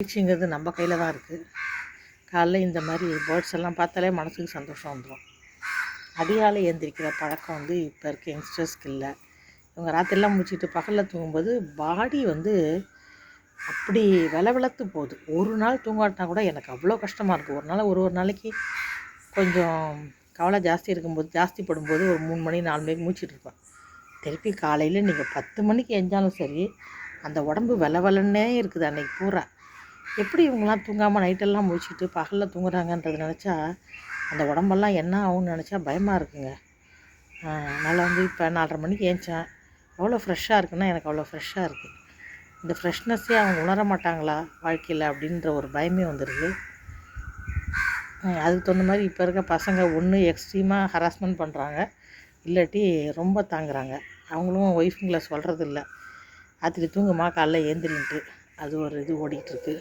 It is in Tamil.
மகிழ்ச்சிங்கிறது நம்ம கையில் தான் இருக்குது. காலைல இந்த மாதிரி பேர்ட்ஸ் எல்லாம் பார்த்தாலே மனசுக்கு சந்தோஷம் வந்துடும். அதிகாலை எழுந்திரிக்கிற பழக்கம் இப்போ இருக்க யங்ஸ்டர்ஸ்க்கு இல்லை. இவங்க ராத்திரிலாம் முடிச்சுட்டு பகலில் தூங்கும்போது பாடி அப்படி வெளத்து போகுது. ஒரு நாள் தூங்காட்டினா கூட எனக்கு அவ்வளோ கஷ்டமாக இருக்குது. ஒரு நாளைக்கு கொஞ்சம் கவலை ஜாஸ்தி இருக்கும்போது ஜாஸ்தி படும்போது ஒரு 3 மணி 4 மணிக்கு மூச்சிட்ருப்பேன். திருப்பி காலையில் நீங்கள் 10 மணிக்கு எஞ்சாலும் சரி அந்த உடம்பு வெலன்னே இருக்குது அன்றைக்கி பூரா. எப்படி இவங்கெல்லாம் தூங்காமல் நைட்டெல்லாம் முடிச்சுட்டு பகலில் தூங்குறாங்கன்றது நினச்சா அந்த உடம்பெல்லாம் என்ன ஆகும்னு நினச்சா பயமாக இருக்குங்க. அதனால் இப்போ 4:30 மணிக்கு ஏஞ்சேன். எவ்வளோ ஃப்ரெஷ்ஷாக இருக்குன்னா எனக்கு அவ்வளோ ஃப்ரெஷ்ஷாக இருக்குது. இந்த ஃப்ரெஷ்னஸ்ஸே அவங்க உணர மாட்டாங்களா வாழ்க்கையில் அப்படின்ற ஒரு பயமே வந்துடுது. அதுக்கு தகுந்த மாதிரி இப்போ இருக்க பசங்க ஒன்று எக்ஸ்ட்ரீமாக ஹராஸ்மெண்ட் பண்ணுறாங்க, இல்லாட்டி ரொம்ப தாங்குறாங்க. அவங்களும் ஒய்ஃபுங்களை சொல்கிறதில்ல, ராத்திரி தூங்குமா காலைல ஏந்திரின்ட்டு. அது ஒரு இது ஓடிக்கிட்டுருக்கு.